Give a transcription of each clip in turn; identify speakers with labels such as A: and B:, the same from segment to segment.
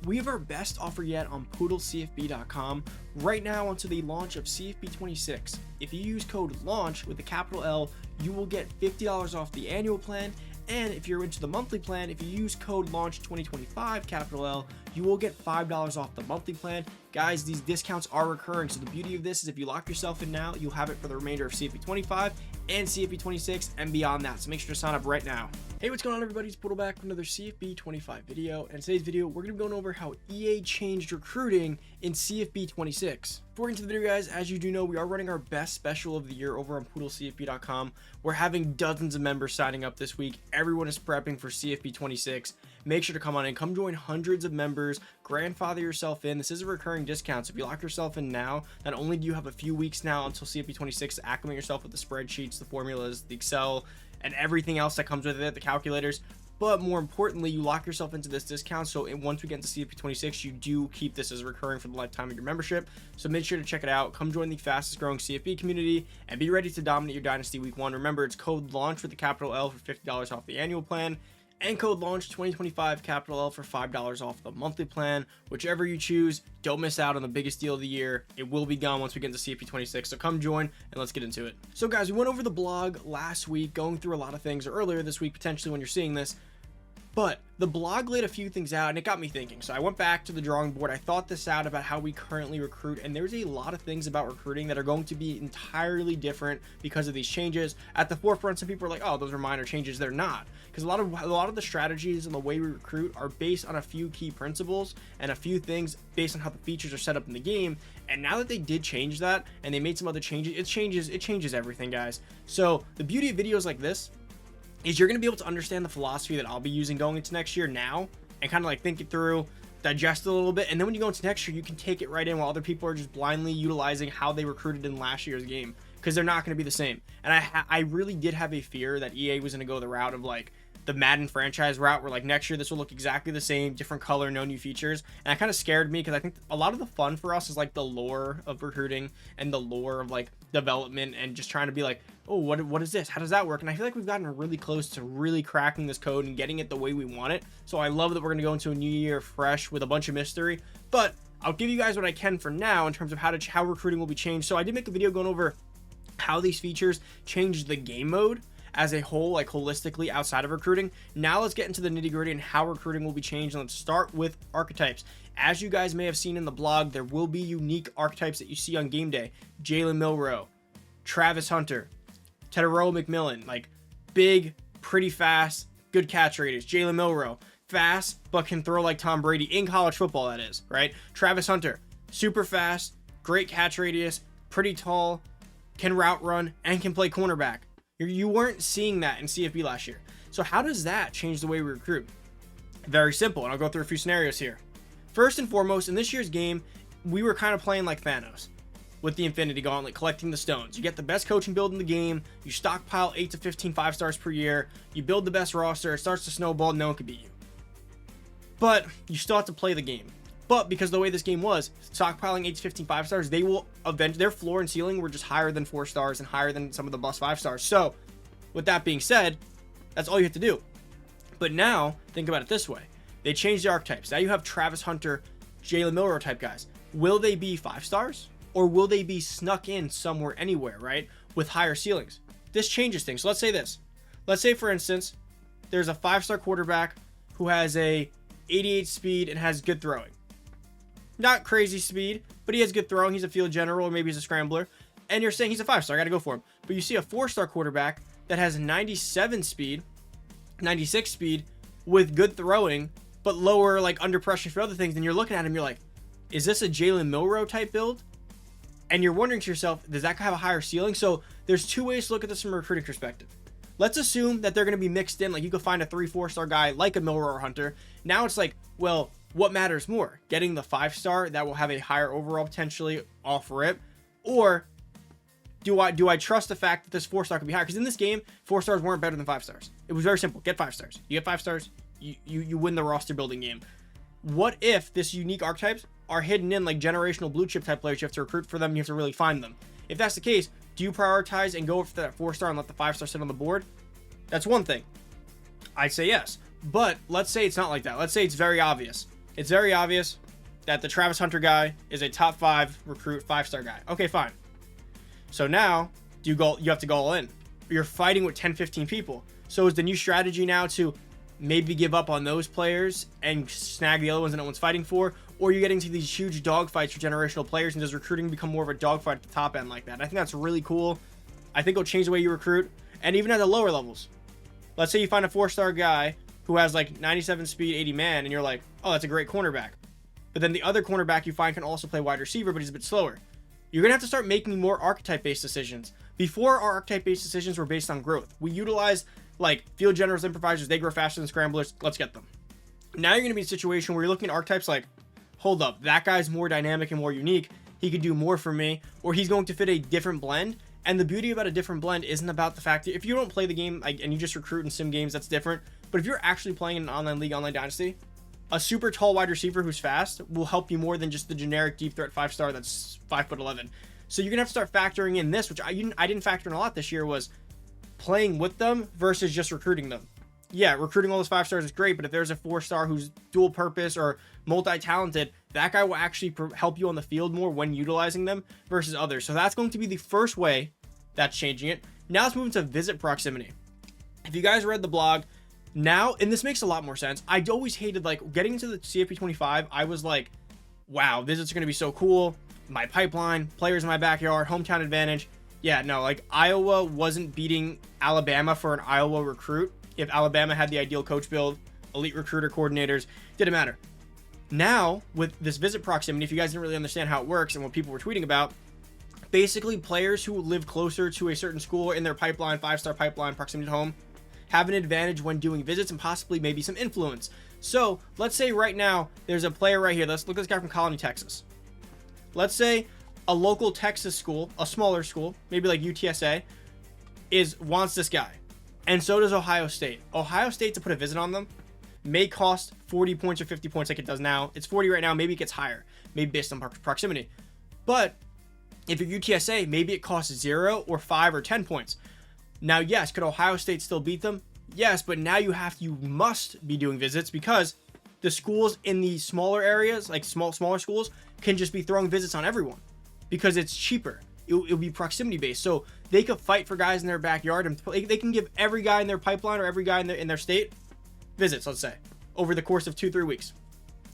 A: We have our best offer yet on poodlecfb.com right now until the launch of CFB 26. If you use code LAUNCH with a capital L, you will get $50 off the annual plan. And if you're into the monthly plan, if you use code LAUNCH 2025 capital L, you will get $5 off the monthly plan. Guys, these discounts are recurring. So the beauty of this is if you lock yourself in now, you'll have it for the remainder of CFB 25 and CFB 26 and beyond that. So make sure to sign up right now. Hey, what's going on, everybody? It's Poodle back with another CFB 25 video. And in today's video, we're going to be going over how EA changed recruiting in CFB 26. Before we get into the video, guys, as you do know, we are running our best special of the year over on poodlecfb.com. We're having dozens of members signing up this week. Everyone is prepping for CFB 26. Make sure to come on in, come join hundreds of members, grandfather yourself in. This is a recurring discount, so if you lock yourself in now, not only do you have a few weeks now until CFB 26 to acclimate yourself with the spreadsheets, the formulas, the Excel, and everything else that comes with it, the calculators, but more importantly, you lock yourself into this discount, so once we get into CFB 26, you do keep this as recurring for the lifetime of your membership. So make sure to check it out. Come join the fastest growing CFB community and be ready to dominate your Dynasty week 1. Remember, it's code LAUNCH with the capital L for $50 off the annual plan, and code LAUNCH 2025 capital L for $5 off the monthly plan. Whichever you choose, don't miss out on the biggest deal of the year. It will be gone once we get into CFP 26, so come join and let's get into it. So guys, we went over the blog last week, going through a lot of things, or earlier this week potentially when you're seeing this, but the blog laid a few things out and it got me thinking. So I went back to the drawing board. I thought this out about how we currently recruit, and there's a lot of things about recruiting that are going to be entirely different because of these changes. At the forefront, some people are like, oh, those are minor changes. They're not, because a lot of the strategies and the way we recruit are based on a few key principles and a few things based on how the features are set up in the game. And now that they did change that and they made some other changes, it changes everything, guys. So the beauty of videos like this is you're going to be able to understand the philosophy that I'll be using going into next year now and kind of like think it through, digest it a little bit, and then when you go into next year, you can take it right in while other people are just blindly utilizing how they recruited in last year's game, because they're not going to be the same. And I really did have a fear that EA was going to go the route of like the Madden franchise route, where like next year this will look exactly the same, different color, no new features. And that kind of scared me, because I think a lot of the fun for us is like the lore of recruiting and the lore of like development and just trying to be like, oh, what is this? How does that work? And I feel like we've gotten really close to really cracking this code and getting it the way we want it. So I love that we're going to go into a new year fresh with a bunch of mystery, but I'll give you guys what I can for now in terms of how recruiting will be changed. So I did make a video going over how these features changed the game mode as a whole, like holistically outside of recruiting. Now let's get into the nitty gritty and how recruiting will be changed. And let's start with archetypes. As you guys may have seen in the blog, there will be unique archetypes that you see on game day. Jalen Milroe, Travis Hunter, Tedero McMillan, like big, pretty fast, good catch radius. Jalen Milroe, fast, but can throw like Tom Brady in college football, that is, right? Travis Hunter, super fast, great catch radius, pretty tall, can route run, and can play cornerback. You weren't seeing that in CFB last year. So how does that change the way we recruit? Very simple, and I'll go through a few scenarios here. First and foremost, in this year's game, we were kind of playing like Thanos with the Infinity Gauntlet, collecting the stones. You get the best coaching build in the game, you stockpile 8 to 15 5-stars per year, you build the best roster, it starts to snowball, no one can beat you. But you still have to play the game. But because of the way this game was, stockpiling 8 to 15 5-stars, they will eventually, their floor and ceiling were just higher than 4 stars and higher than some of the bust 5-stars. So with that being said, that's all you have to do. But now, think about it this way. They changed the archetypes. Now you have Travis Hunter, Jalen Milroe type guys. Will they be 5-stars? Or will they be snuck in somewhere anywhere, right? With higher ceilings. This changes things. So let's say this. Let's say, for instance, there's a 5-star quarterback who has a 88 speed and has good throwing. Not crazy speed, but he has good throwing. He's a field general, or maybe he's a scrambler. And you're saying he's a 5-star. I got to go for him. But you see a 4-star quarterback that has 97 speed, 96 speed with good throwing, but lower like under pressure for other things. And you're looking at him, you're like, is this a Jalen Milroe type build? And you're wondering to yourself, does that have a higher ceiling? So there's two ways to look at this from a recruiting perspective. Let's assume that they're going to be mixed in. Like you could find a 3-4-star guy like a Milroe or Hunter. Now it's like, well, what matters more? Getting the 5-star that will have a higher overall potentially off rip, or do I trust the fact that this 4-star could be higher? Because in this game, 4-stars weren't better than 5-stars. It was very simple. Get 5 stars. You get 5 stars, you win the roster building game. What if this unique archetypes are hidden in like generational blue chip type players? You have to recruit for them. You have to really find them. If that's the case, do you prioritize and go for that 4-star and let the 5-star sit on the board? That's one thing. I'd say yes. But let's say it's not like that. Let's say it's very obvious. It's very obvious that the Travis Hunter guy is a top 5 recruit, 5-star guy. Okay, fine. So now you have to go all in. You're fighting with 10, 15 people. So is the new strategy now to maybe give up on those players and snag the other ones that no one's fighting for? Or you're getting to these huge dogfights for generational players, and does recruiting become more of a dogfight at the top end like that? I think that's really cool. I think it'll change the way you recruit. And even at the lower levels. Let's say you find a 4-star guy who has like 97 speed, 80 man, and you're like, oh, that's a great cornerback. But then the other cornerback you find can also play wide receiver, but he's a bit slower. You're going to have to start making more archetype-based decisions. Before, our archetype-based decisions were based on growth. We utilized like field generals, improvisers, they grow faster than scramblers, let's get them. Now you're going to be in a situation where you're looking at archetypes like, hold up, that guy's more dynamic and more unique. He could do more for me, or he's going to fit a different blend. And the beauty about a different blend isn't about the fact that if you don't play the game and you just recruit in sim games, that's different. But if you're actually playing in an online league, online dynasty, a super tall wide receiver who's fast will help you more than just the generic deep threat 5-star that's 5'11". So you're gonna have to start factoring in this, which I didn't factor in a lot this year, was playing with them versus just recruiting them. Yeah, recruiting all those 5-stars is great, but if there's a 4-star who's dual purpose or multi-talented, that guy will actually help you on the field more when utilizing them versus others. So that's going to be the first way that's changing it. Now let's move into visit proximity. If you guys read the blog, now, and this makes a lot more sense, I always hated, like, getting into the CFP 25, I was like, wow, visits are going to be so cool. My pipeline, players in my backyard, hometown advantage. Yeah, no, like, Iowa wasn't beating Alabama for an Iowa recruit. If Alabama had the ideal coach build, elite recruiter coordinators, didn't matter. Now, with this visit proximity, if you guys didn't really understand how it works and what people were tweeting about, basically players who live closer to a certain school in their pipeline, 5-star pipeline, proximity to home, have an advantage when doing visits and possibly maybe some influence. So let's say right now there's a player right here. Let's look at this guy from Colony, Texas. Let's say a local Texas school, a smaller school, maybe like UTSA, wants this guy. And so does Ohio State. Ohio State, to put a visit on them, may cost 40 points or 50 points like it does now. It's 40 right now. Maybe it gets higher, maybe based on proximity. But if you're UTSA, maybe it costs 0 or 5 or 10 points. Now, yes, could Ohio State still beat them? Yes, but now you must be doing visits because the schools in the smaller areas, like smaller schools, can just be throwing visits on everyone because it's cheaper. It'll be proximity based. So they could fight for guys in their backyard and they can give every guy in their pipeline or every guy in their state visits, let's say, over the course of 2-3 weeks.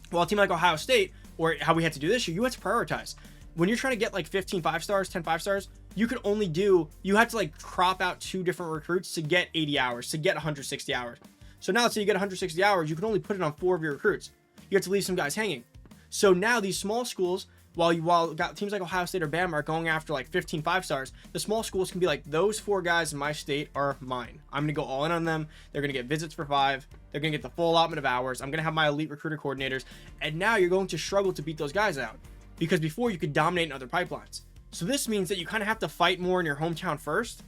A: While a team like Ohio State, or how we had to do this year, you had to prioritize. When you're trying to get like 15 5-stars, 10 5-stars, you had to like crop out 2 different recruits to get 80 hours, to get 160 hours. So now let's say you get 160 hours, you can only put it on 4 of your recruits. You have to leave some guys hanging. So now these small schools, while teams like Ohio State or Bama are going after like 15 5-stars, the small schools can be like, those 4 guys in my state are mine. I'm going to go all in on them. They're going to get visits for 5. They're going to get the full allotment of hours. I'm going to have my elite recruiter coordinators. And now you're going to struggle to beat those guys out because before you could dominate in other pipelines. So this means that you kind of have to fight more in your hometown first,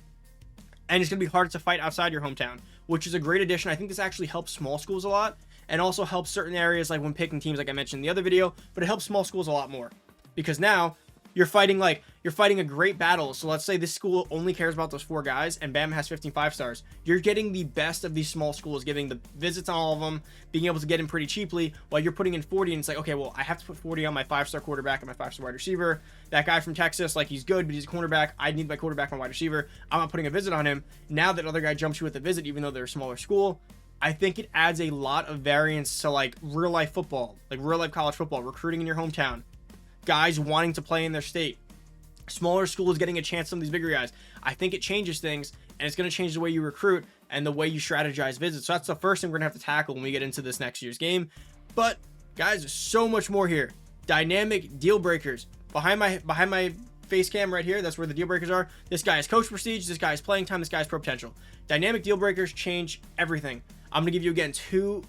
A: and it's going to be harder to fight outside your hometown, which is a great addition. I think this actually helps small schools a lot and also helps certain areas like when picking teams, like I mentioned in the other video, but it helps small schools a lot more because now you're fighting a great battle. So let's say this school only cares about those 4 guys and Bama has 15 5-stars. You're getting the best of these small schools, giving the visits on all of them, being able to get in pretty cheaply while you're putting in 40, and it's like, okay, well, I have to put 40 on my 5-star quarterback and my 5-star wide receiver. That guy from Texas, like, he's good, but he's a cornerback. I need my quarterback, my wide receiver. I'm not putting a visit on him. Now that other guy jumps you with a visit, even though they're a smaller school, I think it adds a lot of variance to like real life football, like real life college football, recruiting in your hometown, guys wanting to play in their state, smaller schools getting a chance, some of these bigger guys. I think it changes things, and it's going to change the way you recruit and the way you strategize visits. So that's the first thing we're going to have to tackle when we get into this next year's game. But guys, there's so much more here. Dynamic deal breakers. Behind my face cam right here, that's where the deal breakers are. This guy is coach prestige, this guy is playing time, this guy is pro potential. Dynamic deal breakers change everything. I'm going to give you again 2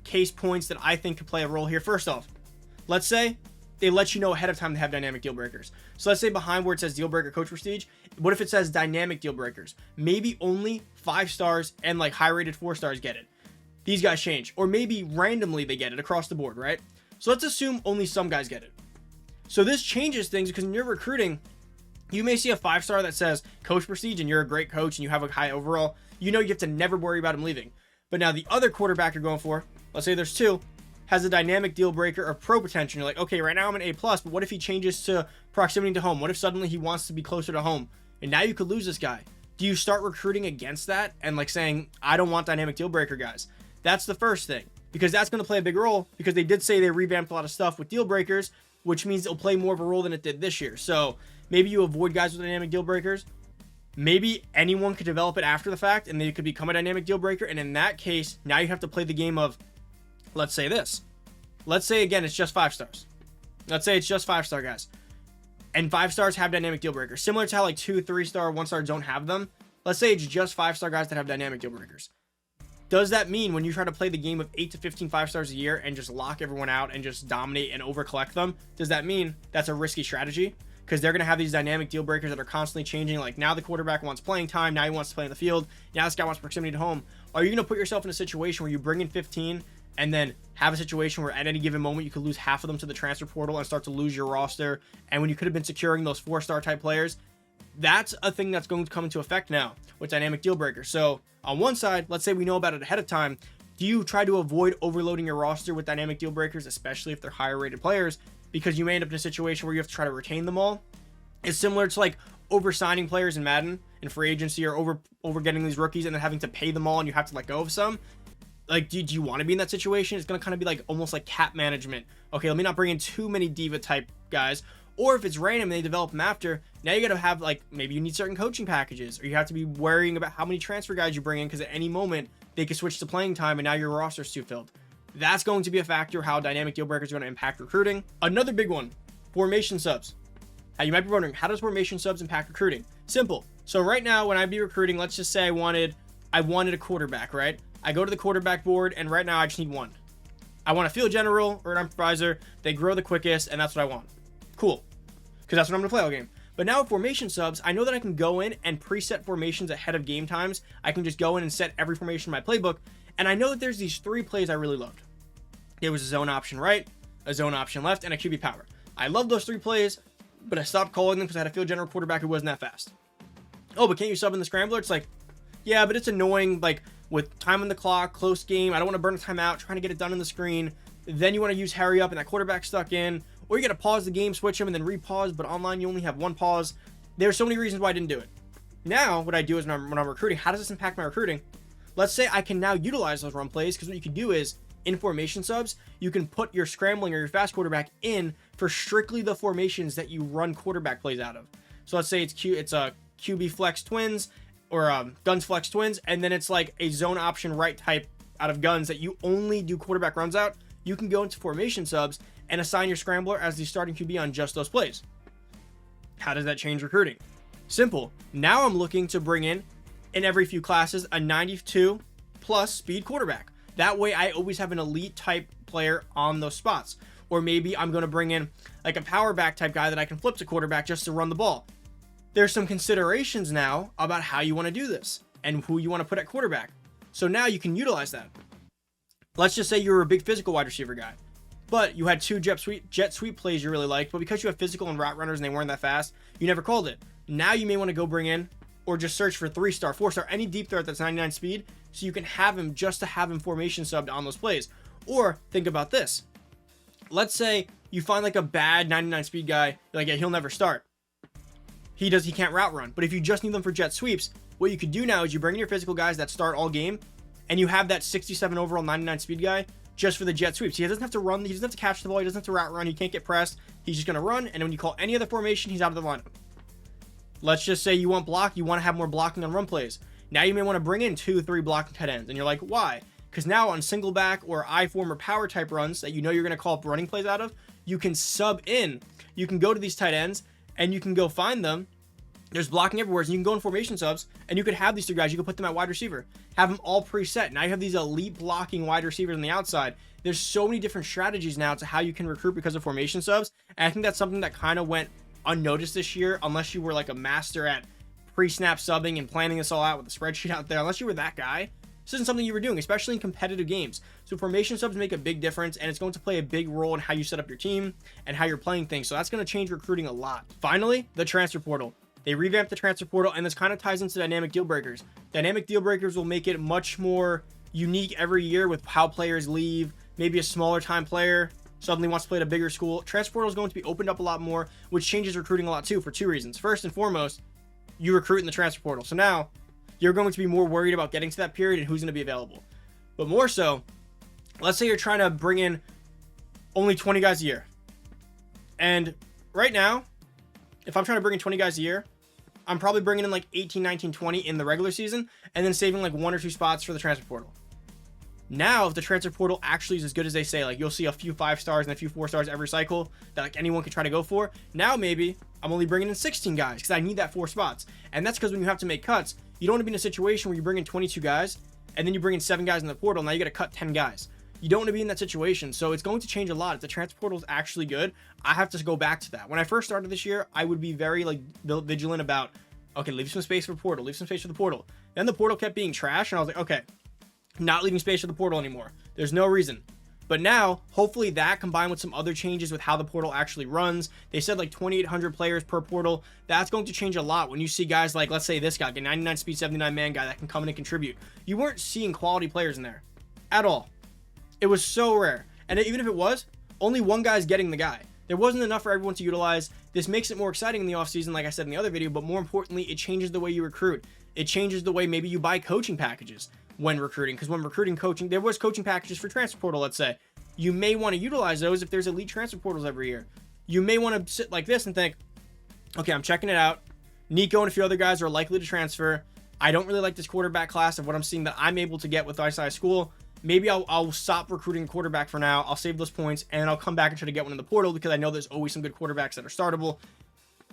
A: case points that I think could play a role here. First off, let's say they let you know ahead of time they have dynamic deal breakers. So let's say behind where it says deal breaker coach prestige, what if it says dynamic deal breakers? Maybe only 5-stars and like high rated 4-stars get it. These guys change, or maybe randomly they get it across the board, right? So let's assume only some guys get it. So this changes things because when you're recruiting, you may see a 5-star that says coach prestige and you're a great coach and you have a high overall. You know you have to never worry about him leaving. But now the other quarterback you're going for, let's say there's 2, has a dynamic deal breaker of pro potential. You're like, okay, right now I'm an A+, but what if he changes to proximity to home? What if suddenly he wants to be closer to home? And now you could lose this guy. Do you start recruiting against that and like saying, I don't want dynamic deal breaker guys? That's the first thing, because that's going to play a big role, because they did say they revamped a lot of stuff with deal breakers, which means it'll play more of a role than it did this year. So maybe you avoid guys with dynamic deal breakers. Maybe anyone could develop it after the fact and they could become a dynamic deal breaker. And in that case, now you have to play the game of, let's say this. Let's say again, it's just 5 stars. Let's say it's just 5-star guys. And 5 stars have dynamic deal breakers. Similar to how like 2, 3-star, 1-star don't have them. Let's say it's just 5-star guys that have dynamic deal breakers. Does that mean when you try to play the game of 8 to 15 5-stars a year and just lock everyone out and just dominate and over collect them, does that mean that's a risky strategy? Because they're going to have these dynamic deal breakers that are constantly changing. Like now the quarterback wants playing time. Now he wants to play in the field. Now this guy wants proximity to home. Are you going to put yourself in a situation where you bring in 15 and then have a situation where at any given moment you could lose half of them to the transfer portal and start to lose your roster? And when you could have been securing those 4-star type players, that's a thing that's going to come into effect now with dynamic deal breakers. So on one side, let's say we know about it ahead of time. Do you try to avoid overloading your roster with dynamic deal breakers, especially if they're higher rated players, because you may end up in a situation where you have to try to retain them all? It's similar to like over-signing players in Madden in free agency, or over getting these rookies and then having to pay them all and you have to let go of some. Like, do you want to be in that situation? It's going to kind of be like almost like cap management. Okay, let me not bring in too many diva type guys. Or if it's random and they develop them after, now you got to have like, maybe you need certain coaching packages, or you have to be worrying about how many transfer guys you bring in, because at any moment they could switch to playing time and now your roster's too filled. That's going to be a factor how dynamic deal breakers are going to impact recruiting. Another big one, formation subs. Now you might be wondering, how does formation subs impact recruiting? Simple. So right now when I'd be recruiting, let's just say I wanted a quarterback, right? I go to the quarterback board and right now I just need one. I want a field general or an improviser. They grow the quickest and that's what I want. Cool. Because that's what I'm going to play all game. But now with formation subs, I know that I can go in and preset formations ahead of game times. I can just go in and set every formation in my playbook. And I know that there's these 3 plays I really loved. There was a zone option right, a zone option left, and a QB power. I love those 3 plays, but I stopped calling them because I had a field general quarterback who wasn't that fast. Oh, but can't you sub in the scrambler? It's like, yeah, but it's annoying. Like with time on the clock, close game, I don't want to burn a timeout, trying to get it done on the screen. Then you want to use hurry up and that quarterback stuck in. Or you got to pause the game, switch them, and then repause. But online, you only have 1 pause. There's so many reasons why I didn't do it. Now, what I do is when I'm recruiting, how does this impact my recruiting? Let's say I can now utilize those run plays, because what you can do is, in formation subs, you can put your scrambling or your fast quarterback in for strictly the formations that you run quarterback plays out of. So let's say it's a QB flex twins, or guns flex twins, and then it's like a zone option right type out of guns that you only do quarterback runs out. You can go into formation subs and assign your scrambler as the starting QB on just those plays. How does that change recruiting? Simple. Now I'm looking to bring in every few classes, a 92 plus speed quarterback. That way I always have an elite type player on those spots. Or maybe I'm going to bring in like a power back type guy that I can flip to quarterback just to run the ball. There's some considerations now about how you want to do this and who you want to put at quarterback. So now you can utilize that. Let's just say you were a big physical wide receiver guy, but you had 2 jet sweep plays you really liked, but because you have physical and route runners and they weren't that fast, you never called it. Now you may want to go bring in, or just search for 3-star, 4-star, any deep threat that's 99 speed, so you can have him just to have him formation subbed on those plays. Or think about this. Let's say you find like a bad 99 speed guy, you're like, yeah, he'll never start. He can't route run. But if you just need them for jet sweeps, what you could do now is you bring in your physical guys that start all game, and you have that 67 overall 99 speed guy just for the jet sweeps. He doesn't have to run, he doesn't have to catch the ball, he doesn't have to route run, he can't get pressed. He's just going to run, and when you call any other formation, he's out of the lineup. Let's just say you want block, you want to have more blocking on run plays. Now you may want to bring in 2-3 blocking tight ends, and you're like, why? Because now on single back or I form or power type runs that you know you're going to call running plays out of, you can sub in. You can go to these tight ends, and you can go find them. There's blocking everywhere, and you can go in formation subs, and you could have these 2 guys. You could put them at wide receiver, have them all preset. Now you have these elite blocking wide receivers on the outside. There's so many different strategies now to how you can recruit because of formation subs, and I think that's something that kind of went unnoticed this year, unless you were like a master at pre-snap subbing and planning this all out with a spreadsheet out there. Unless you were that guy, this isn't something you were doing, especially in competitive games. So formation subs make a big difference, and it's going to play a big role in how you set up your team and how you're playing things. So that's going to change recruiting a lot. Finally, the transfer portal. They revamped the transfer portal, and this kind of ties into dynamic deal breakers. Dynamic deal breakers will make it much more unique every year with how players leave, maybe a smaller time player suddenly wants to play at a bigger school, transfer portal is going to be opened up a lot more, which changes recruiting a lot too for 2 reasons. First and foremost, you recruit in the transfer portal. So now you're going to be more worried about getting to that period and who's going to be available. But more so, let's say you're trying to bring in only 20 guys a year. And right now, if I'm trying to bring in 20 guys a year, I'm probably bringing in like 18, 19, 20 in the regular season and then saving like 1 or 2 spots for the transfer portal. Now, if the transfer portal actually is as good as they say, like you'll see a few 5 stars and a few 4 stars every cycle that like anyone can try to go for. Now, maybe I'm only bringing in 16 guys because I need that 4 spots. And that's because when you have to make cuts, you don't want to be in a situation where you bring in 22 guys and then you bring in 7 guys in the portal. Now you got to cut 10 guys. You don't want to be in that situation. So it's going to change a lot. If the transfer portal is actually good, I have to go back to that. When I first started this year, I would be very like vigilant about, okay, leave some space for portal, leave some space for the portal. Then the portal kept being trash and I was like, okay, not leaving space for the portal anymore. There's no reason. But now, hopefully that combined with some other changes with how the portal actually runs. They said like 2,800 players per portal. That's going to change a lot when you see guys like, let's say this guy, a 99 speed, 79 man guy that can come in and contribute. You weren't seeing quality players in there at all. It was so rare. And even if it was, only one guy's getting the guy. There wasn't enough for everyone to utilize. This makes it more exciting in the offseason, like I said in the other video, but more importantly, it changes the way you recruit. It changes the way maybe you buy coaching packages when recruiting, because when recruiting coaching, there was coaching packages for transfer portal, let's say. You may want to utilize those if there's elite transfer portals every year. You may want to sit like this and think, okay, I'm checking it out. Nico and a few other guys are likely to transfer. I don't really like this quarterback class of what I'm seeing that I'm able to get with ISI school. Maybe I'll stop recruiting a quarterback for now. I'll save those points and I'll come back and try to get one in the portal because I know there's always some good quarterbacks that are startable.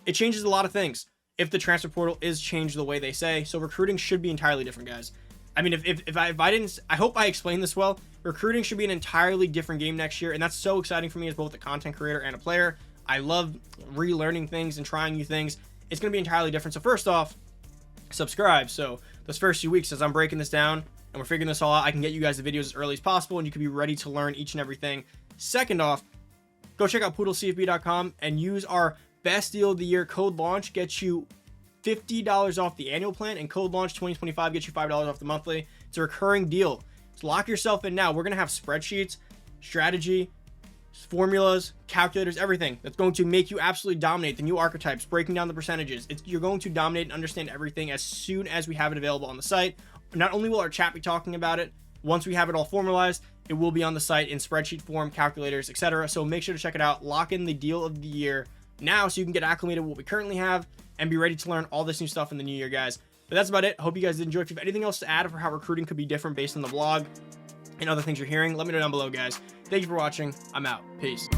A: It changes a lot of things if the transfer portal is changed the way they say. So recruiting should be entirely different, guys. I mean, if I didn't, I hope I explained this well. Recruiting should be an entirely different game next year, and that's so exciting for me as both a content creator and a player. I love relearning things and trying new things. It's going to be entirely different. So first off, subscribe. So those first few weeks as I'm breaking this down and we're figuring this all out, I can get you guys the videos as early as possible, and you can be ready to learn each and everything. Second off, go check out poodlecfb.com and use our best deal of the year. Code launch gets you $50 off the annual plan, and code launch 2025 gets you $5 off the monthly. It's a recurring deal. So lock yourself in now. We're going to have spreadsheets, strategy, formulas, calculators, everything that's going to make you absolutely dominate the new archetypes, breaking down the percentages. You're going to dominate and understand everything as soon as we have it available on the site. Not only will our chat be talking about it, once we have it all formalized, it will be on the site in spreadsheet form, calculators, etc. So make sure to check it out. Lock in the deal of the year now so you can get acclimated with what we currently have and be ready to learn all this new stuff in the new year, guys. But that's about it. Hope you guys did enjoy. If you have anything else to add for how recruiting could be different based on the vlog and other things you're hearing, let me know down below, guys. Thank you for watching. I'm out. Peace.